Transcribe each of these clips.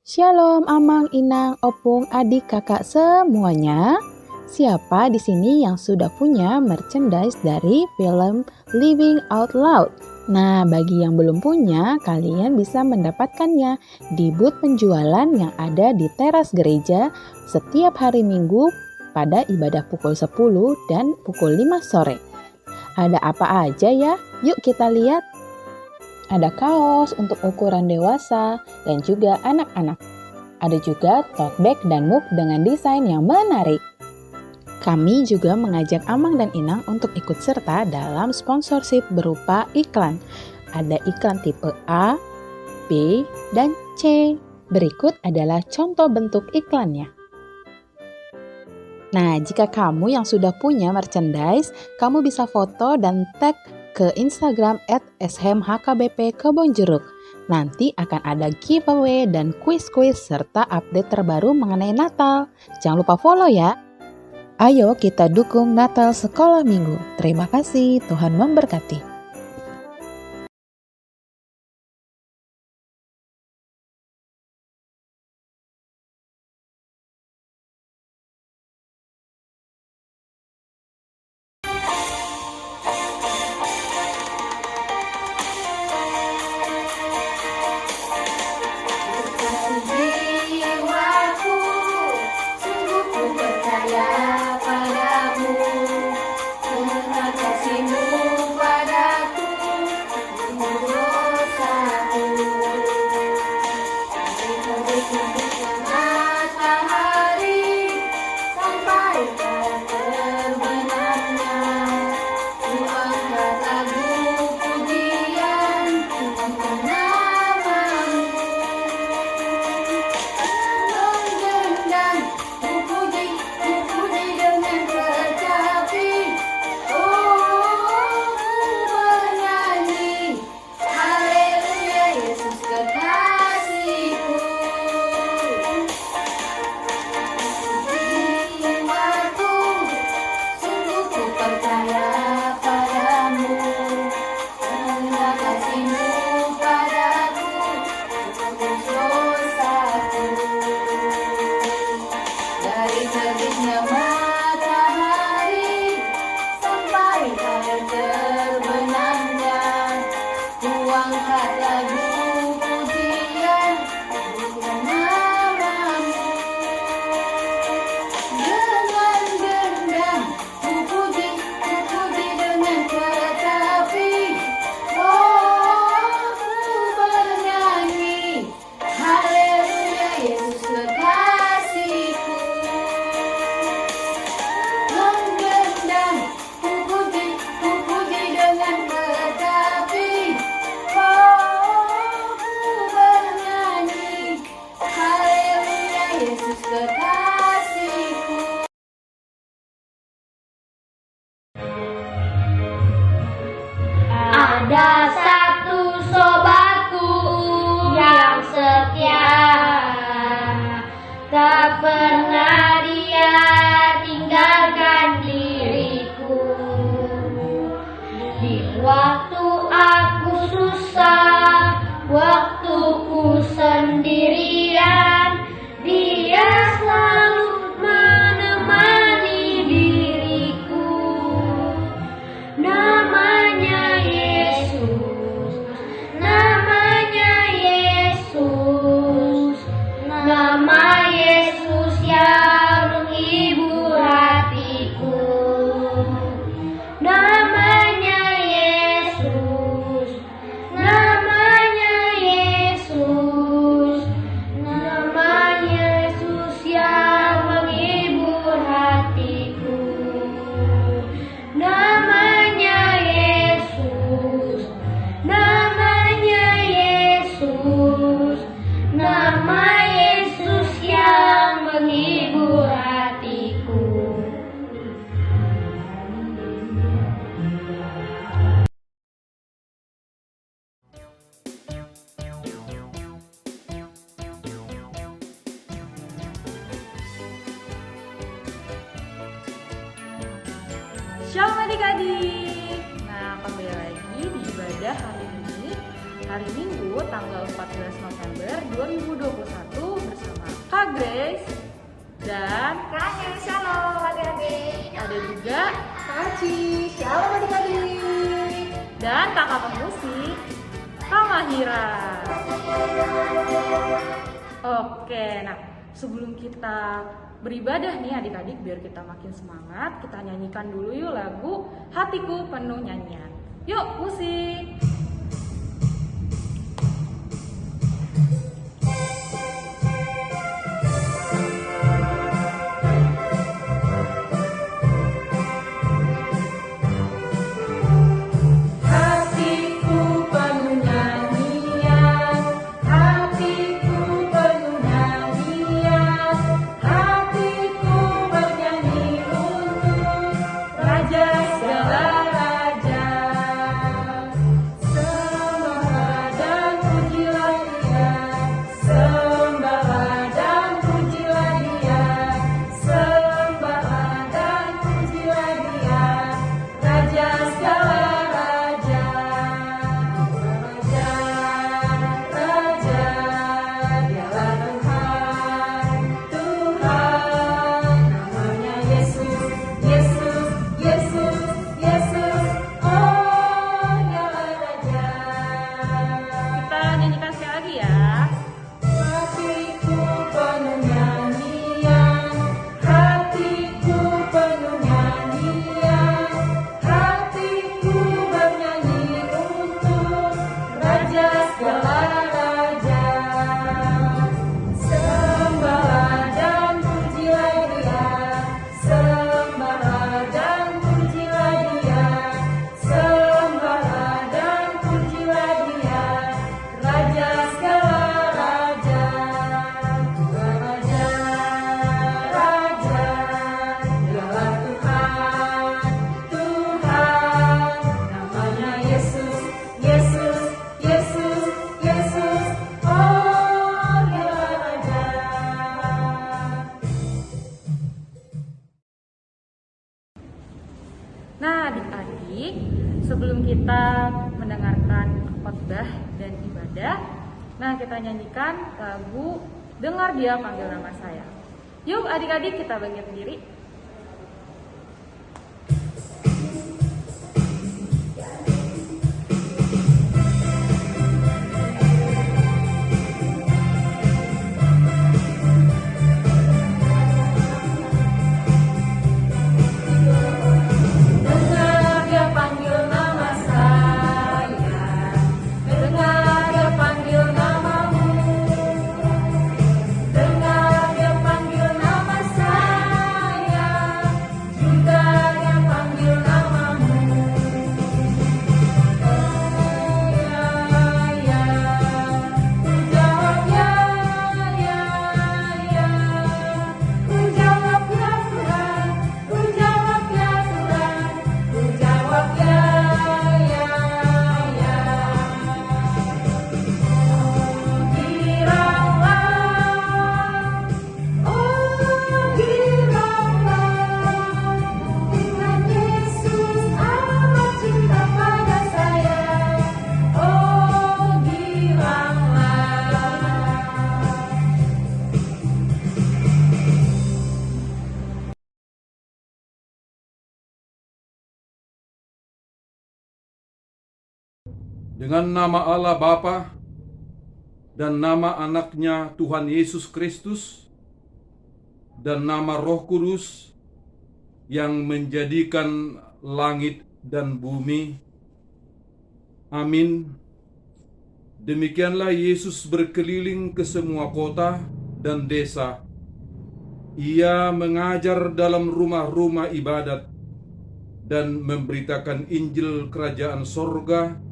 Shalom Amang, Inang, Opung, adik, kakak semuanya. Siapa di sini yang sudah punya merchandise dari film Living Out Loud? Nah, bagi yang belum punya, kalian bisa mendapatkannya di booth penjualan yang ada di teras gereja setiap hari Minggu pada ibadah pukul 10 dan pukul 5 sore. Ada apa aja ya? Yuk kita lihat. Ada kaos untuk ukuran dewasa dan juga anak-anak. Ada juga tote bag dan mug dengan desain yang menarik. Kami juga mengajak Amang dan Inang untuk ikut serta dalam sponsorship berupa iklan. Ada iklan tipe A, B, dan C. Berikut adalah contoh bentuk iklannya. Nah, jika kamu yang sudah punya merchandise, kamu bisa foto dan tag ke Instagram @shmhkbp-Kebonjeruk. Nanti akan ada giveaway dan kuis-kuis serta update terbaru mengenai Natal. Jangan lupa follow ya. Ayo kita dukung Natal Sekolah Minggu. Terima kasih, Tuhan memberkati. Jiwaku, sungguh ku percaya padamu, dengan kasih-Mu padaku, untuk dosaku. Dari terbitnya matahari sampai pada terbenamnya, ku angkat lagu pujian untuk nama-Mu. Ku puji dengan kecapi. Oh, ku bernyanyi, haleluya Yesus kekasihku. Jiwaku, sungguh ku percaya padamu, karena kasih-Mu padaku, tebus dosaku. Dari terbitnya matahari sampai pada terbenamnya, ku angkat lagu pujian untuk nama-Mu. Dengan gendang ku puji dengan kecapi. Oh, ku bernyanyi, haleluya Yesus kekasihku. Menggendang ku puji dengan kecapi. Oh, ku bernyanyi, haleluya Yesus kekasihku. Ada satu sobatku yang setia, tak pernah dia tinggalkan diriku. Di waktu aku susah, waktu ku sendirian, dia selalu menemani diriku. Namanya Yesus, namanya Yesus, nama Yesus yang menghibur hatiku. Namanya Yesus, namanya Yesus, nama Yesus yang menghibur hatiku. Namanya Yesus, namanya Yesus, nama Yesus yang menghibur hatiku. Shalom adik-adik. Nah, kembali lagi di ibadah hari ini, hari Minggu tanggal 14 November 2021 Kak Grace dan Kak Anya, shalom adik-adik. ada juga Kak Aci, shalom adik-adik. dan kakak pemusik Kak Mahira. Oke, nah sebelum kita beribadah nih adik-adik, biar kita makin semangat, kita nyanyikan dulu yuk lagu Hatiku Penuh Nyanyian. Yuk musik. Hatiku penuh nyanyian, hatiku penuh nyanyian, hatiku bernyanyi untuk Raja segala raja. Sembahlah dan pujilah Dia, sembahlah dan pujilah Dia, sembahlah dan pujilah Dia, Raja segala raja. Raja, Dialah Tuhan, Tuhan, namanya Yesus, Yesus, Yesus, Yesus, oh Dialah Raja. Kita nyanyikan sekali lagi ya. Hatiku penuh nyanyian, hatiku penuh nyanyian, hatiku bernyanyi untuk Raja segala raja. Sembahlah dan pujilah Dia, sembahlah dan pujilah Dia, sembahlah dan pujilah Dia, Raja segala raja. Raja, Raja, Dialah Tuhan, Tuhan, namanya Yesus, Yesus, Yesus, Yesus, oh Dialah Raja. Nah adik-adik, sebelum kita mendengarkan khotbah dan ibadah, nah kita nyanyikan lagu Dengar Dia Panggil Nama Saya. Yuk adik-adik kita bangkit berdiri. Dengar Dia panggil nama saya, dengar Dia panggil namamu, dengar Dia panggil nama saya, juga Dia panggil namamu. Ya, ku jawab ya, ku jawab ya Tuhan, ku jawab ya Tuhan, ku jawab ya. Oh giranglah, Tuhan Yesus amat cinta pada saya. Oh giranglah. Dengan nama Allah Bapa dan nama anaknya Tuhan Yesus Kristus dan nama Roh Kudus yang menjadikan langit dan bumi. Amin. Demikianlah Yesus berkeliling ke semua kota dan desa. Ia mengajar dalam rumah-rumah ibadat dan memberitakan Injil Kerajaan Sorga,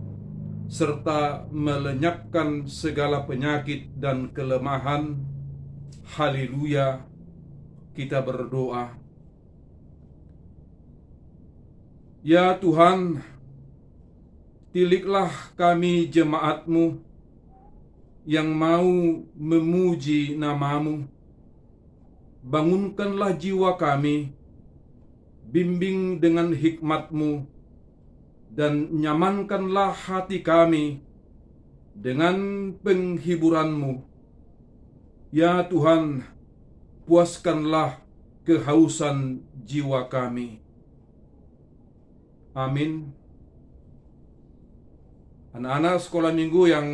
serta melenyapkan segala penyakit dan kelemahan. Haleluya. Kita berdoa. Ya Tuhan, tiliklah kami jemaat-Mu yang mau memuji nama-Mu. Bangunkanlah jiwa kami, bimbing dengan hikmat-Mu, dan nyamankanlah hati kami dengan penghiburan-Mu. Ya Tuhan, puaskanlah kehausan jiwa kami. Amin. Anak-anak sekolah minggu yang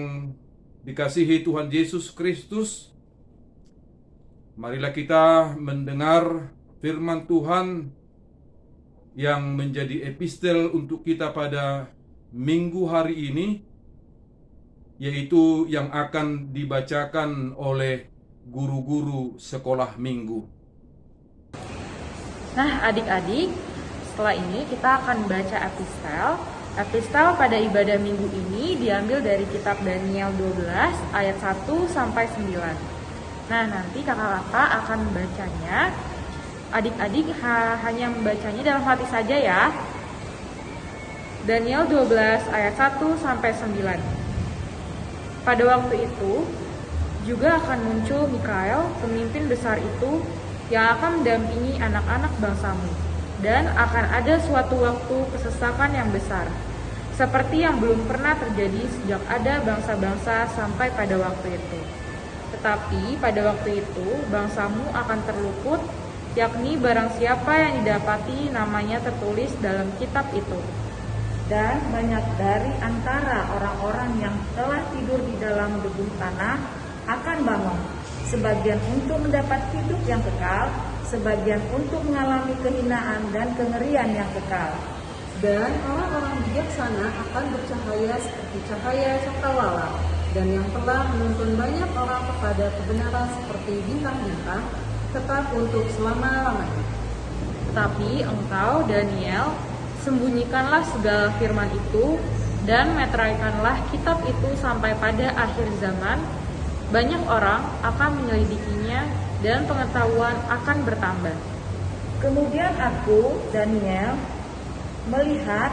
dikasihi Tuhan Yesus Kristus, marilah kita mendengar firman Tuhan yang menjadi epistel untuk kita pada minggu hari ini, yaitu yang akan dibacakan oleh guru-guru sekolah minggu. Nah, adik-adik, setelah ini kita akan baca epistel. Epistel pada ibadah minggu ini diambil dari kitab Daniel 12 ayat 1 sampai 9. Nah, nanti kakak-kakak akan membacanya. Adik-adik hanya membacanya dalam hati saja ya. Daniel 12 ayat 1 sampai 9. Pada waktu itu juga akan muncul Mikael, pemimpin besar itu, yang akan mendampingi anak-anak bangsamu. Dan akan ada suatu waktu kesesakan yang besar, seperti yang belum pernah terjadi sejak ada bangsa-bangsa sampai pada waktu itu. Tetapi pada waktu itu bangsamu akan terluput, yakni barang siapa yang didapati namanya tertulis dalam kitab itu. Dan banyak dari antara orang-orang yang telah tidur di dalam gebung tanah akan bangun, sebagian untuk mendapat hidup yang kekal, sebagian untuk mengalami kehinaan dan kengerian yang kekal. Dan orang-orang bijaksana akan bercahaya seperti cahaya cakrawala, dan yang telah menuntun banyak orang kepada kebenaran seperti bintang-bintang, tetap untuk selama-lamanya. Tetapi engkau, Daniel, sembunyikanlah segala firman itu dan meteraikanlah kitab itu sampai pada akhir zaman. Banyak orang akan menyelidikinya dan pengetahuan akan bertambah. Kemudian aku, Daniel, melihat,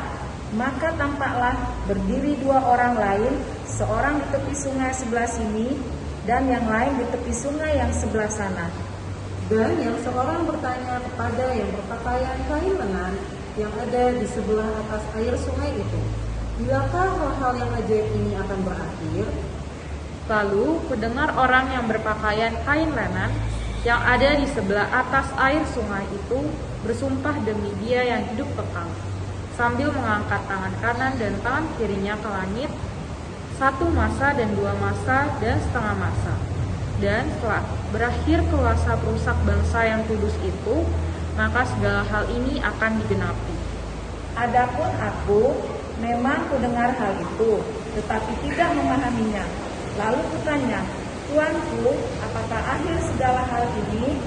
maka tampaklah berdiri dua orang lain, seorang di tepi sungai sebelah sini dan yang lain di tepi sungai yang sebelah sana. Dan yang seorang bertanya kepada yang berpakaian kain lenan yang ada di sebelah atas air sungai itu, bilakah hal-hal yang ajaib ini akan berakhir? Lalu kudengar orang yang berpakaian kain lenan yang ada di sebelah atas air sungai itu bersumpah demi Dia yang hidup kekal, sambil mengangkat tangan kanan dan tangan kirinya ke langit, 1 masa dan 2 masa dan setengah masa. Dan setelah berakhir kuasa perusak bangsa yang kudus itu, maka segala hal ini akan digenapi. Adapun aku memang kudengar hal itu, tetapi tidak memahaminya. Lalu kutanya, Tuanku, apakah akhir segala hal ini?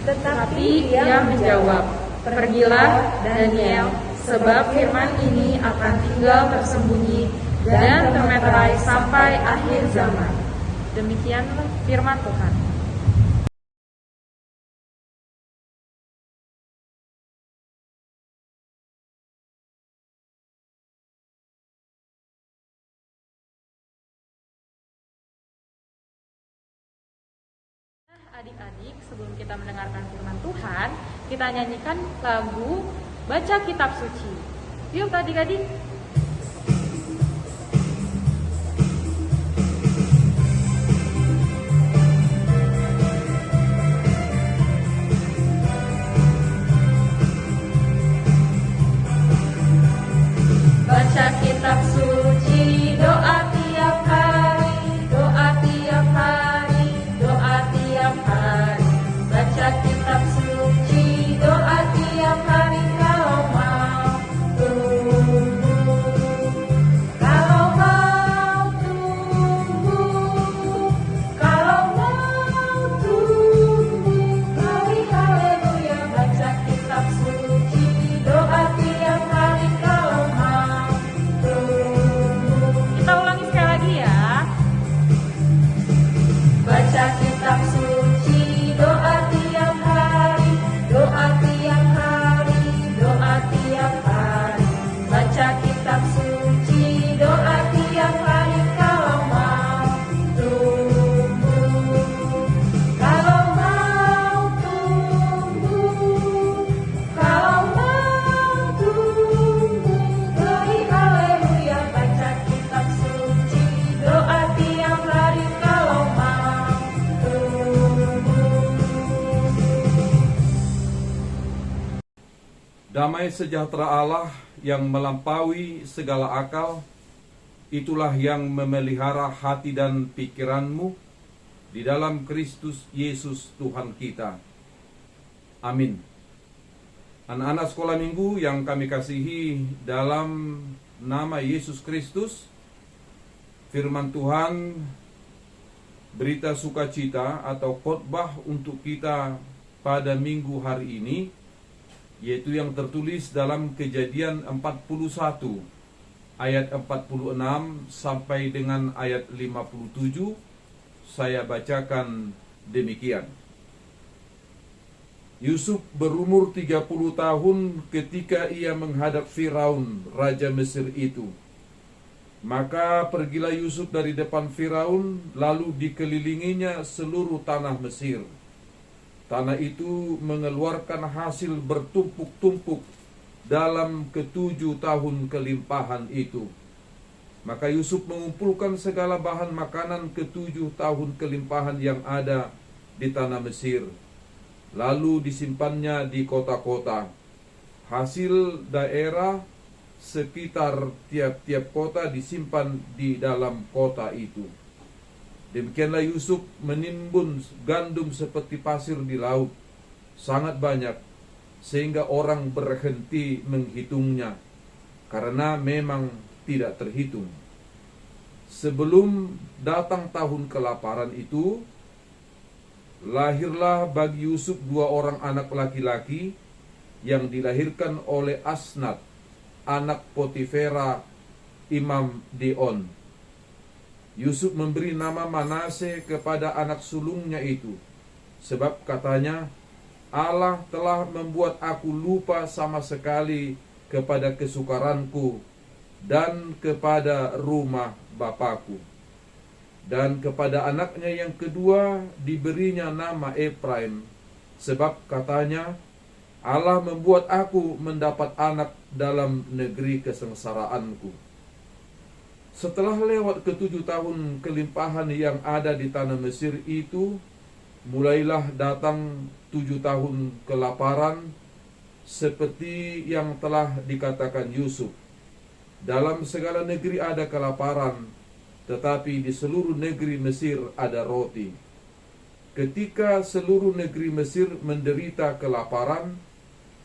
Tetapi dia menjawab, pergilah Daniel, sebab firman ini akan tinggal tersembunyi dan termeterai sampai akhir zaman. Demikianlah firman Tuhan. Adik-adik, sebelum kita mendengarkan firman Tuhan, kita nyanyikan lagu Baca Kitab Suci. Yuk adik-adik. Baca kitab suci, doa tiap hari, doa tiap hari, doa tiap hari. Baca kitab suci, doa tiap hari kalau mau tumbuh Damai sejahtera Allah yang melampaui segala akal, itulah yang memelihara hati dan pikiranmu di dalam Kristus Yesus Tuhan kita. Amin. Anak-anak sekolah minggu yang kami kasihi dalam nama Yesus Kristus, firman Tuhan, berita sukacita atau khotbah untuk kita pada minggu hari ini, yaitu yang tertulis dalam Kejadian 41 ayat 46 sampai dengan ayat 57. Saya bacakan demikian. Yusuf berumur 30 tahun ketika ia menghadap Firaun, raja Mesir itu. Maka pergilah Yusuf dari depan Firaun, lalu dikelilinginya seluruh tanah Mesir. Tanah itu mengeluarkan hasil bertumpuk-tumpuk dalam ke-7 tahun kelimpahan itu. Maka Yusuf mengumpulkan segala bahan makanan ke-7 tahun kelimpahan yang ada di tanah Mesir, lalu disimpannya di kota-kota. Hasil daerah sekitar tiap-tiap kota disimpan di dalam kota itu. Demikianlah Yusuf menimbun gandum seperti pasir di laut, sangat banyak, sehingga orang berhenti menghitungnya, karena memang tidak terhitung. Sebelum datang tahun kelaparan itu, lahirlah bagi Yusuf 2 orang anak laki-laki yang dilahirkan oleh Asnat, anak Potifera, imam Dion. Yusuf memberi nama Manase kepada anak sulungnya itu, sebab katanya, Allah telah membuat aku lupa sama sekali kepada kesukaranku dan kepada rumah Bapakku. Dan kepada anaknya yang kedua diberinya nama Efraim, sebab katanya, Allah membuat aku mendapat anak dalam negeri kesengsaraanku. Setelah lewat ke-7 tahun kelimpahan yang ada di tanah Mesir itu, mulailah datang 7 tahun kelaparan, seperti yang telah dikatakan Yusuf. Dalam segala negeri ada kelaparan, tetapi di seluruh negeri Mesir ada roti. Ketika seluruh negeri Mesir menderita kelaparan,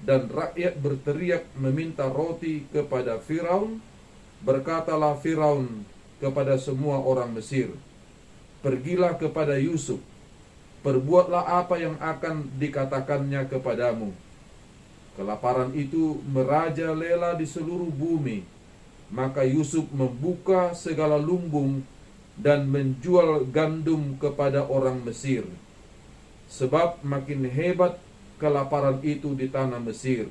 dan rakyat berteriak meminta roti kepada Firaun, berkatalah Firaun kepada semua orang Mesir, pergilah kepada Yusuf, perbuatlah apa yang akan dikatakannya kepadamu. Kelaparan itu merajalela di seluruh bumi, maka Yusuf membuka segala lumbung dan menjual gandum kepada orang Mesir, sebab makin hebat kelaparan itu di tanah Mesir.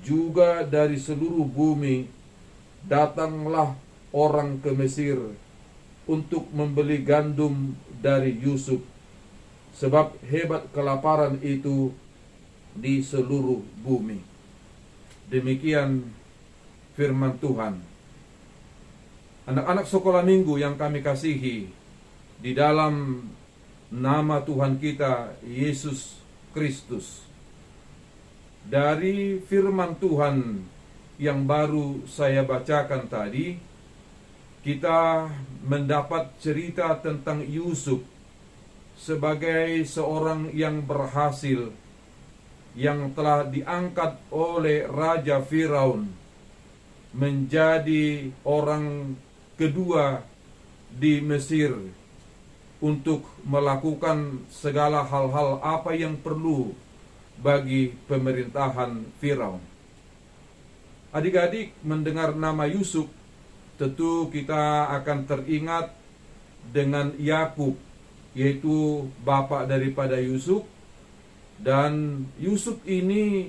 Juga dari seluruh bumi datanglah orang ke Mesir untuk membeli gandum dari Yusuf, sebab hebat kelaparan itu di seluruh bumi. Demikian firman Tuhan. Anak-anak sekolah minggu yang kami kasihi, di dalam nama Tuhan kita Yesus Kristus, dari firman Tuhan yang baru saya bacakan tadi, kita mendapat cerita tentang Yusuf sebagai seorang yang berhasil, yang telah diangkat oleh Raja Firaun menjadi orang kedua di Mesir untuk melakukan segala hal-hal apa yang perlu bagi pemerintahan Firaun. Adik-adik mendengar nama Yusuf, tentu kita akan teringat dengan Yakub, yaitu bapak daripada Yusuf. Dan Yusuf ini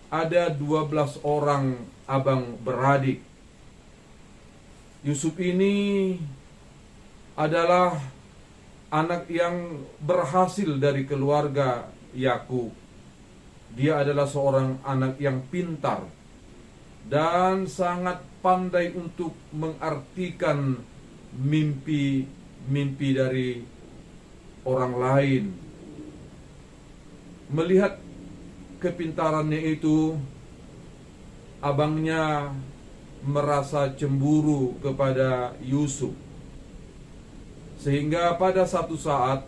ada 12 orang abang beradik. Yusuf ini adalah anak yang berhasil dari keluarga Yakub. Dia adalah seorang anak yang pintar dan sangat pandai untuk mengartikan mimpi dari orang lain. Melihat kepintarannya itu, abangnya merasa cemburu kepada Yusuf. Sehingga pada satu saat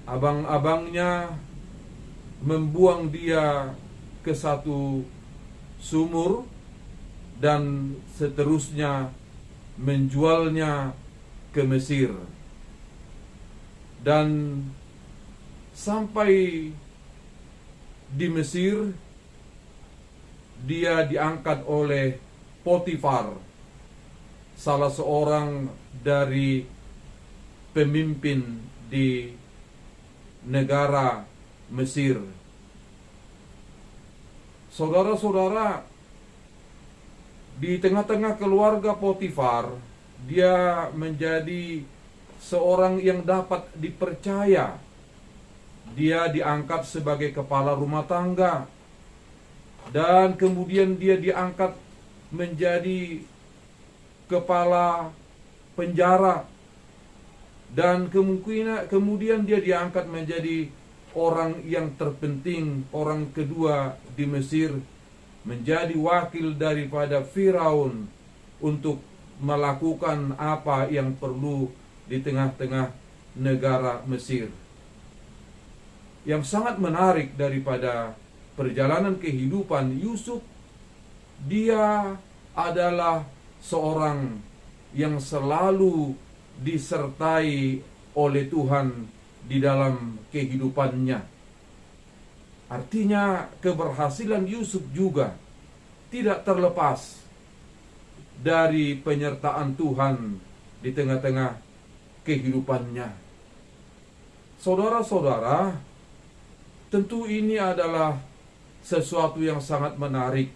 abang-abangnya membuang dia ke satu sumur dan seterusnya menjualnya ke Mesir. Dan sampai di Mesir dia diangkat oleh Potifar, salah seorang dari pemimpin di negara Mesir. Saudara-saudara, di tengah-tengah keluarga Potifar, dia menjadi seorang yang dapat dipercaya. Dia diangkat sebagai kepala rumah tangga, dan kemudian dia diangkat menjadi kepala penjara, dan kemudian dia diangkat menjadi orang yang terpenting, orang kedua di Mesir, menjadi wakil daripada Firaun untuk melakukan apa yang perlu di tengah-tengah negara Mesir. Yang sangat menarik daripada perjalanan kehidupan Yusuf, dia adalah seorang yang selalu disertai oleh Tuhan di dalam kehidupannya. Artinya keberhasilan Yusuf juga tidak terlepas dari penyertaan Tuhan di tengah-tengah kehidupannya. Saudara-saudara, tentu ini adalah sesuatu yang sangat menarik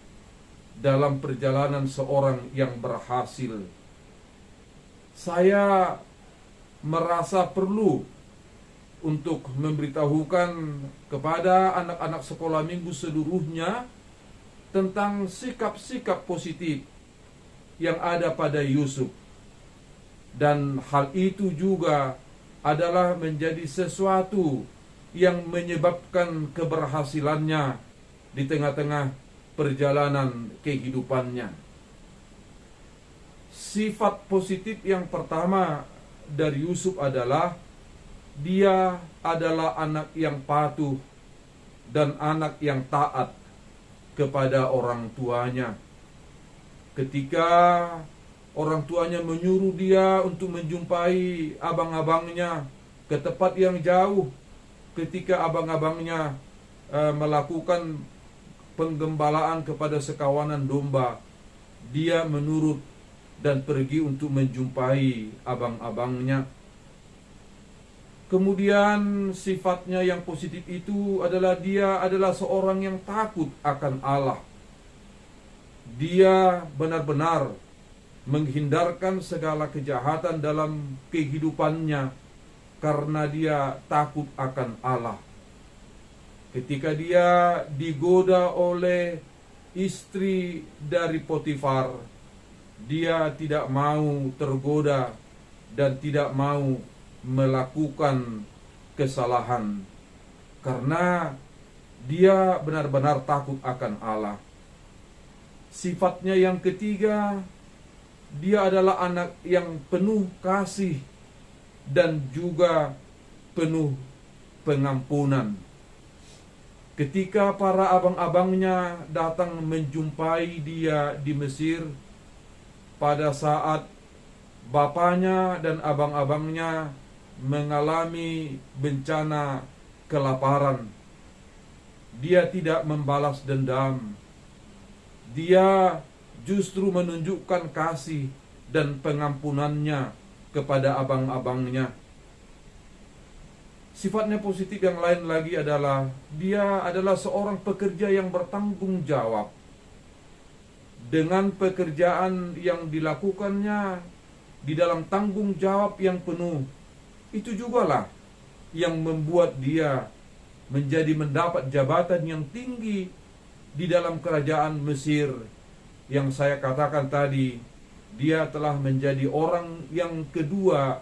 dalam perjalanan seorang yang berhasil. Saya merasa perlu untuk memberitahukan kepada anak-anak sekolah minggu seluruhnya tentang sikap-sikap positif yang ada pada Yusuf. Dan hal itu juga adalah menjadi sesuatu yang menyebabkan keberhasilannya di tengah-tengah perjalanan kehidupannya. Sifat positif yang pertama dari Yusuf adalah dia adalah anak yang patuh dan anak yang taat kepada orang tuanya. Ketika orang tuanya menyuruh dia untuk menjumpai abang-abangnya ke tempat yang jauh, ketika abang-abangnya melakukan penggembalaan kepada sekawanan domba, dia menurut dan pergi untuk menjumpai abang-abangnya. Kemudian sifatnya yang positif itu adalah dia adalah seorang yang takut akan Allah. Dia benar-benar menghindarkan segala kejahatan dalam kehidupannya karena dia takut akan Allah. Ketika dia digoda oleh istri dari Potifar, dia tidak mau tergoda dan tidak mau melakukan kesalahan karena dia benar-benar takut akan Allah. Sifatnya yang ketiga, dia adalah anak yang penuh kasih dan juga penuh pengampunan. Ketika para abang-abangnya datang menjumpai dia di Mesir, pada saat bapaknya dan abang-abangnya mengalami bencana kelaparan, dia tidak membalas dendam. Dia justru menunjukkan kasih dan pengampunannya kepada abang-abangnya. Sifatnya positif yang lain lagi adalah dia adalah seorang pekerja yang bertanggung jawab. Dengan pekerjaan yang dilakukannya di dalam tanggung jawab yang penuh, itu jugalah yang membuat dia mendapat jabatan yang tinggi di dalam kerajaan Mesir. Yang saya katakan tadi, dia telah menjadi orang yang kedua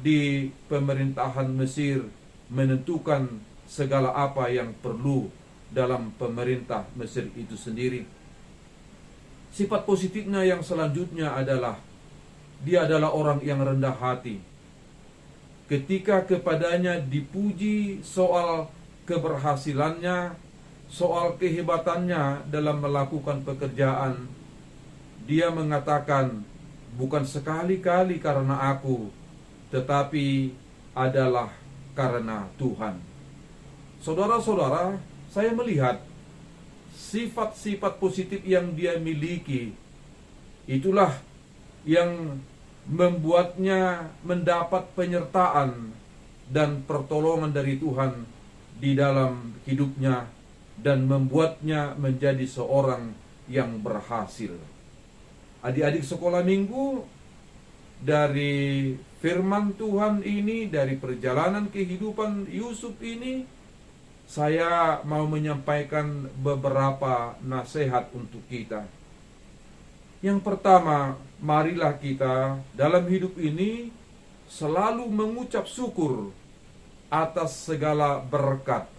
di pemerintahan Mesir, menentukan segala apa yang perlu dalam pemerintah Mesir itu sendiri. Sifat positifnya yang selanjutnya adalah dia adalah orang yang rendah hati. Ketika kepadanya dipuji soal keberhasilannya, soal kehebatannya dalam melakukan pekerjaan, dia mengatakan, bukan sekali-kali karena aku, tetapi adalah karena Tuhan. Saudara-saudara, saya melihat sifat-sifat positif yang dia miliki, itulah yang membuatnya mendapat penyertaan dan pertolongan dari Tuhan di dalam hidupnya, dan membuatnya menjadi seorang yang berhasil. Adik-adik sekolah minggu, dari firman Tuhan ini, dari perjalanan kehidupan Yusuf ini, saya mau menyampaikan beberapa nasihat untuk kita. Yang pertama, marilah kita dalam hidup ini selalu mengucap syukur atas segala berkat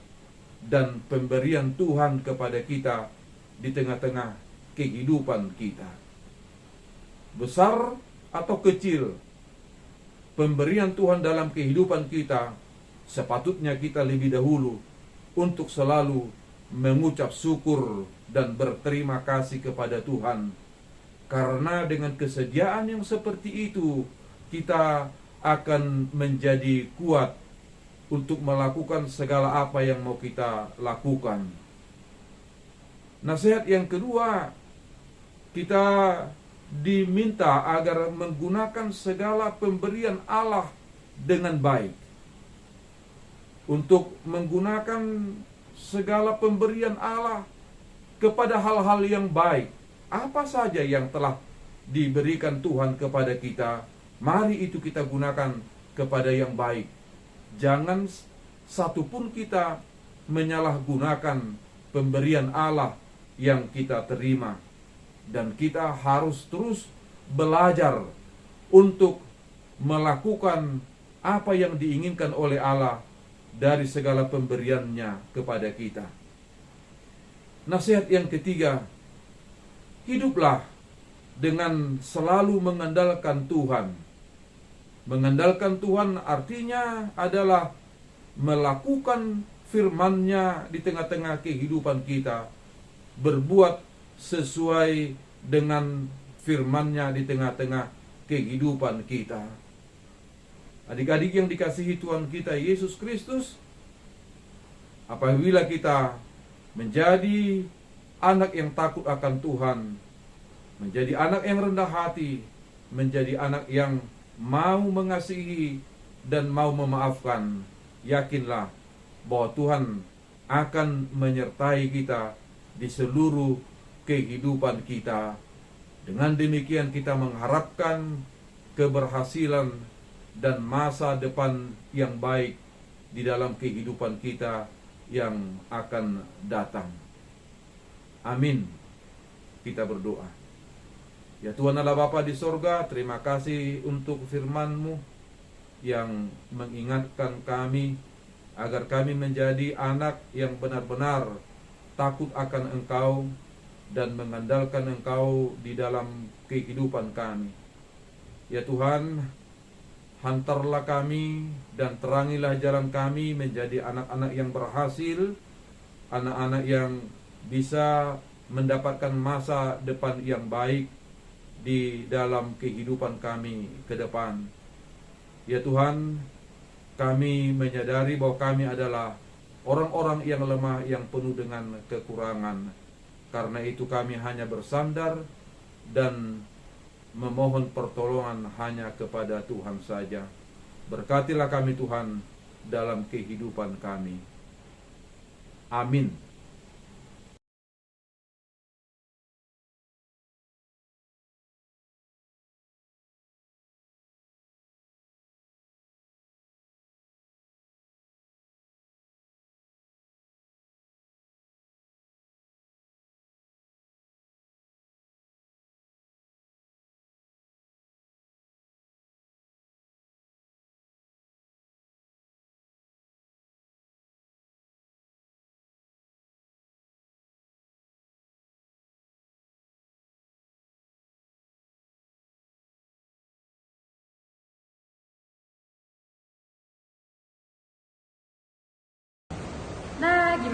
dan pemberian Tuhan kepada kita di tengah-tengah kehidupan kita. Besar atau kecil, pemberian Tuhan dalam kehidupan kita, sepatutnya kita lebih dahulu untuk selalu mengucap syukur dan berterima kasih kepada Tuhan. Karena dengan kesediaan yang seperti itu, kita akan menjadi kuat untuk melakukan segala apa yang mau kita lakukan. Nasihat yang kedua, kita diminta agar menggunakan segala pemberian Allah dengan baik. Untuk menggunakan segala pemberian Allah kepada hal-hal yang baik. Apa saja yang telah diberikan Tuhan kepada kita, mari itu kita gunakan kepada yang baik. Jangan satupun kita menyalahgunakan pemberian Allah yang kita terima. Dan kita harus terus belajar untuk melakukan apa yang diinginkan oleh Allah dari segala pemberiannya kepada kita. Nasihat yang ketiga, hiduplah dengan selalu mengandalkan Tuhan. Mengandalkan Tuhan artinya adalah melakukan firman-Nya di tengah-tengah kehidupan kita, berbuat sesuai dengan firman-Nya di tengah-tengah kehidupan kita. Adik-adik yang dikasihi Tuhan kita Yesus Kristus, apabila kita menjadi anak yang takut akan Tuhan, menjadi anak yang rendah hati, menjadi anak yang mau mengasihi dan mau memaafkan, yakinlah bahwa Tuhan akan menyertai kita di seluruh kehidupan kita. Dengan demikian kita mengharapkan keberhasilan dan masa depan yang baik di dalam kehidupan kita yang akan datang. Amin. Kita berdoa. Ya Tuhan Allah Bapa di sorga, terima kasih untuk firman-Mu yang mengingatkan kami agar kami menjadi anak yang benar-benar takut akan Engkau dan mengandalkan Engkau di dalam kehidupan kami. Ya Tuhan, hantarlah kami dan terangilah jalan kami menjadi anak-anak yang berhasil, anak-anak yang bisa mendapatkan masa depan yang baik di dalam kehidupan kami ke depan. Ya Tuhan, kami menyadari bahwa kami adalah orang-orang yang lemah, yang penuh dengan kekurangan. Karena itu kami hanya bersandar dan memohon pertolongan hanya kepada Tuhan saja. Berkatilah kami Tuhan dalam kehidupan kami. Amin.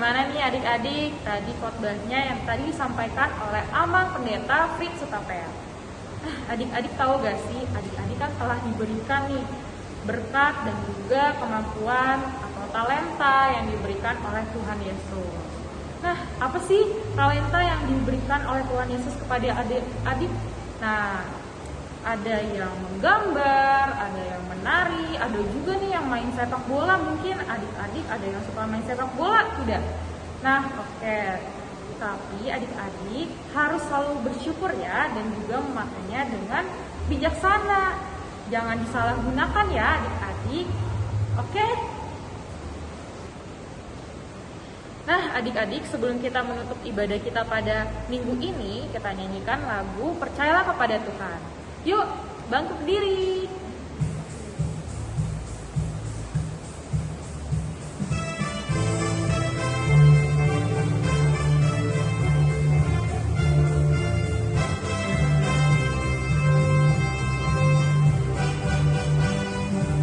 Gimana nih adik-adik tadi khotbahnya yang tadi disampaikan oleh Amang Pendeta Fritz Sutapea? Adik-adik tahu gak sih, adik-adik kan telah diberikan nih berkat dan juga kemampuan atau talenta yang diberikan oleh Tuhan Yesus. Nah, apa sih talenta yang diberikan oleh Tuhan Yesus kepada adik-adik? Nah, ada yang menggambar, ada yang menari, ada juga nih yang main sepak bola. Mungkin adik-adik ada yang suka main sepak bola, tidak? Nah, oke. Tapi adik-adik harus selalu bersyukur ya, dan juga memakainya dengan bijaksana. Jangan disalahgunakan ya adik-adik. Oke? Nah adik-adik, sebelum kita menutup ibadah kita pada minggu ini, kita nyanyikan lagu Percayalah Kepada Tuhan. Yuk, bangkit berdiri.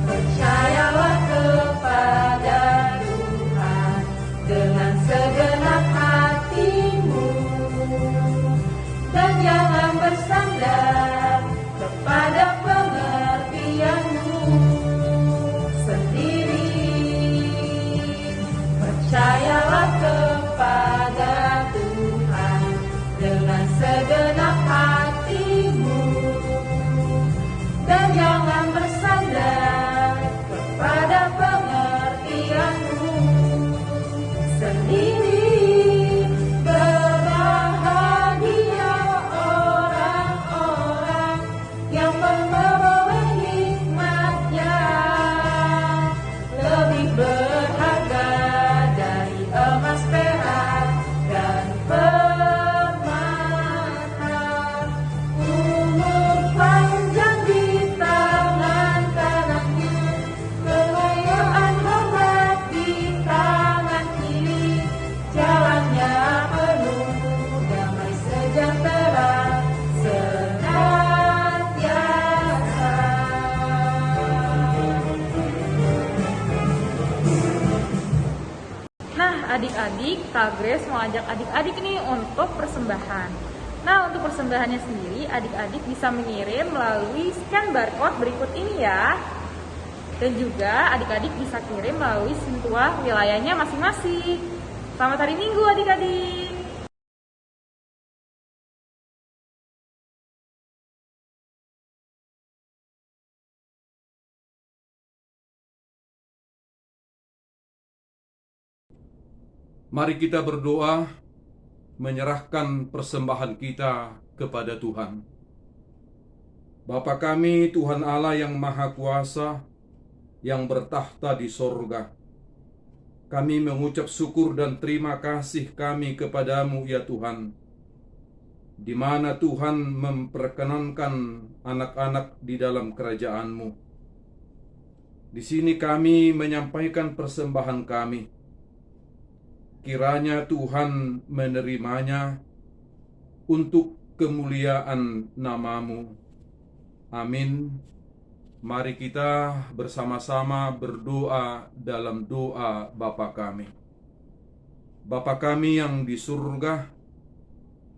Percayalah kepada Tuhan dengan segenap hatimu, dan jangan bersandar kepada pengertianmu sendiri. Percayalah kepada Tuhan dengan segenap hatimu, dan jangan bersandar kepada pengertianmu sendiri. Berbahagia orang-orang yang memperoleh hikmat-Nya, lebih berharga dari emas, perak, dan permata. Umur panjang di tangan kanannya, kekayaan hormat di tangan kiri. Jalannya penuh damai sejahtera senantiasa. Nah adik-adik, Kak Grace mau ajak adik-adik nih untuk persembahan. Nah untuk persembahannya sendiri, adik-adik bisa mengirim melalui scan barcode berikut ini ya. Dan juga adik-adik bisa kirim melalui Sintua wilayahnya masing-masing. Selamat hari Minggu adik-adik. Mari kita berdoa, menyerahkan persembahan kita kepada Tuhan. Bapa kami, Tuhan Allah yang Maha Kuasa, yang bertahta di sorga, kami mengucap syukur dan terima kasih kami kepadamu ya Tuhan, di mana Tuhan memperkenankan anak-anak di dalam kerajaan-Mu. Di sini kami menyampaikan persembahan kami. Kiranya Tuhan menerimanya untuk kemuliaan nama-Mu. Amin. Mari kita bersama-sama berdoa dalam doa Bapa kami. Bapa kami yang di surga,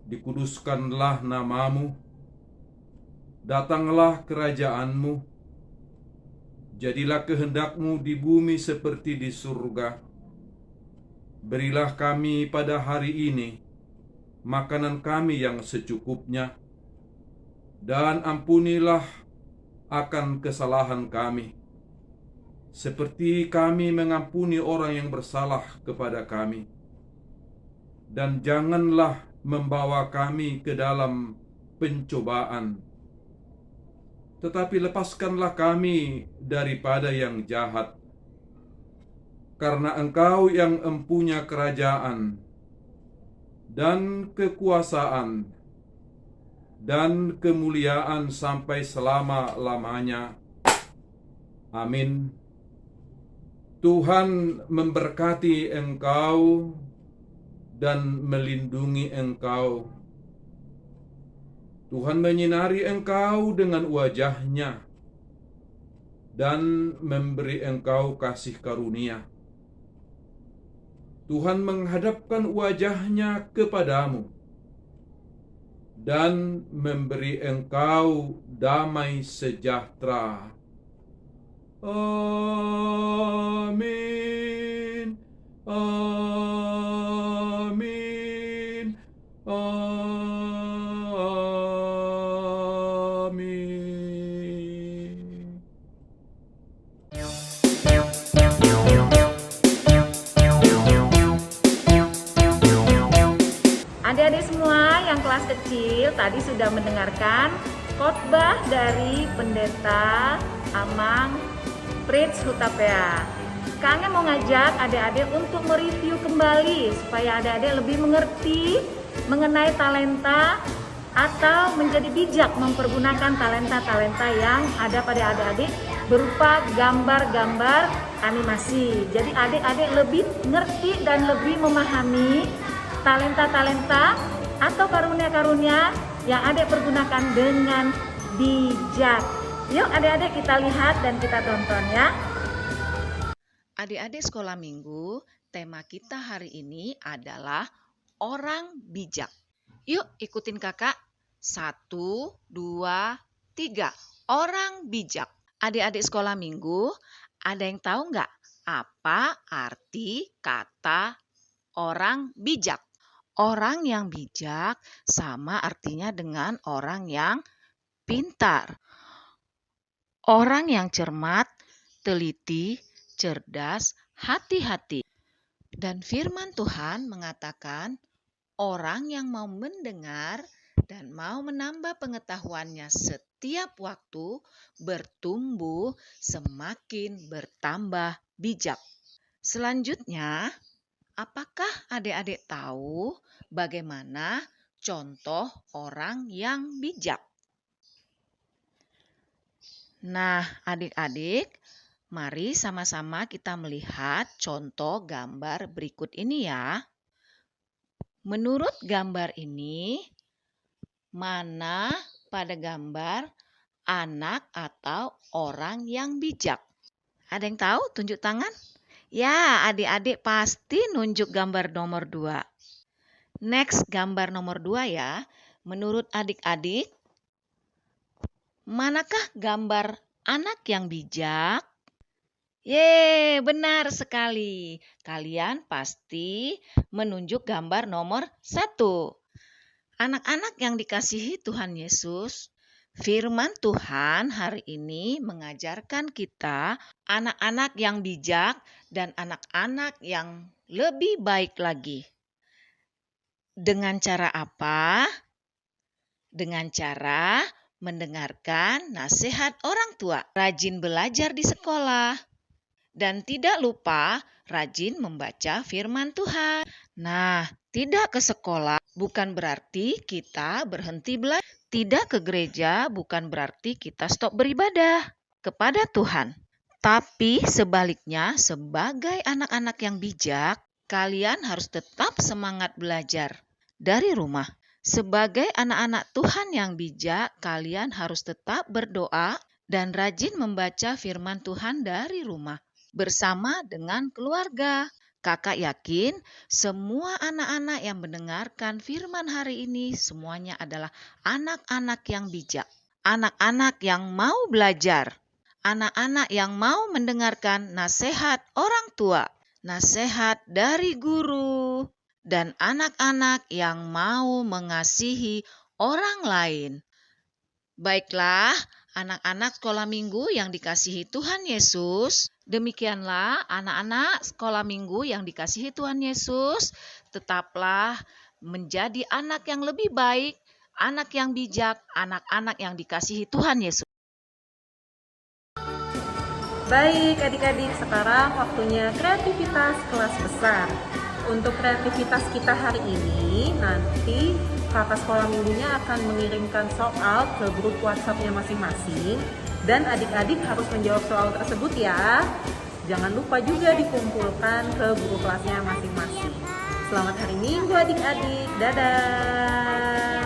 dikuduskanlah nama-Mu. Datanglah kerajaan-Mu. Jadilah kehendak-Mu di bumi seperti di surga. Berilah kami pada hari ini makanan kami yang secukupnya, dan ampunilah akan kesalahan kami, seperti kami mengampuni orang yang bersalah kepada kami. Dan janganlah membawa kami ke dalam pencobaan, tetapi lepaskanlah kami daripada yang jahat. Karena Engkau yang empunya kerajaan dan kekuasaan dan kemuliaan sampai selama-lamanya. Amin. Tuhan memberkati engkau dan melindungi engkau. Tuhan menyinari engkau dengan wajah-Nya dan memberi engkau kasih karunia. Tuhan menghadapkan wajahnya kepadamu dan memberi engkau damai sejahtera. Amin. Amin. Amin. Adik-adik semua yang kelas kecil tadi sudah mendengarkan khotbah dari Pendeta Amang Fritz Hutapea. Kami mau ngajak adik-adik untuk mereview kembali supaya adik-adik lebih mengerti mengenai talenta atau menjadi bijak mempergunakan talenta-talenta yang ada pada adik-adik berupa gambar-gambar animasi. Jadi adik-adik lebih ngerti dan lebih memahami talenta-talenta atau karunia-karunia yang adik pergunakan dengan bijak. Yuk adik-adik kita lihat dan kita tonton ya. Adik-adik sekolah minggu, tema kita hari ini adalah orang bijak. Yuk ikutin kakak. 1, 2, 3. Orang bijak. Adik-adik sekolah minggu, ada yang tahu nggak apa arti kata orang bijak? Orang yang bijak sama artinya dengan orang yang pintar. Orang yang cermat, teliti, cerdas, hati-hati. Dan firman Tuhan mengatakan, orang yang mau mendengar dan mau menambah pengetahuannya setiap waktu bertumbuh semakin bertambah bijak. Selanjutnya, apakah adik-adik tahu bagaimana contoh orang yang bijak? Nah, adik-adik, mari sama-sama kita melihat contoh gambar berikut ini ya. Menurut gambar ini, mana pada gambar anak atau orang yang bijak? Ada yang tahu? Tunjuk tangan. Ya, adik-adik pasti nunjuk gambar nomor 2. Next, gambar nomor 2 ya. Menurut adik-adik, manakah gambar anak yang bijak? Benar sekali. Kalian pasti menunjuk gambar nomor 1. Anak-anak yang dikasihi Tuhan Yesus, firman Tuhan hari ini mengajarkan kita anak-anak yang bijak dan anak-anak yang lebih baik lagi. Dengan cara apa? Dengan cara mendengarkan nasihat orang tua, rajin belajar di sekolah, dan tidak lupa rajin membaca firman Tuhan. Nah, tidak ke sekolah bukan berarti kita berhenti belajar. Tidak ke gereja bukan berarti kita stop beribadah kepada Tuhan. Tapi sebaliknya, sebagai anak-anak yang bijak, kalian harus tetap semangat belajar dari rumah. Sebagai anak-anak Tuhan yang bijak, kalian harus tetap berdoa dan rajin membaca firman Tuhan dari rumah bersama dengan keluarga. Kakak yakin semua anak-anak yang mendengarkan firman hari ini semuanya adalah anak-anak yang bijak. Anak-anak yang mau belajar. Anak-anak yang mau mendengarkan nasihat orang tua, nasihat dari guru, dan anak-anak yang mau mengasihi orang lain. Baiklah, anak-anak sekolah minggu yang dikasihi Tuhan Yesus, demikianlah anak-anak sekolah minggu yang dikasihi Tuhan Yesus, tetaplah menjadi anak yang lebih baik, anak yang bijak, anak-anak yang dikasihi Tuhan Yesus. Baik adik-adik, sekarang waktunya kreativitas kelas besar. Untuk kreativitas kita hari ini, nanti kakak sekolah minggunya akan mengirimkan soal ke grup WhatsApp-nya masing-masing. Dan adik-adik harus menjawab soal tersebut ya. Jangan lupa juga dikumpulkan ke guru kelasnya masing-masing. Selamat hari Minggu adik-adik. Dadah!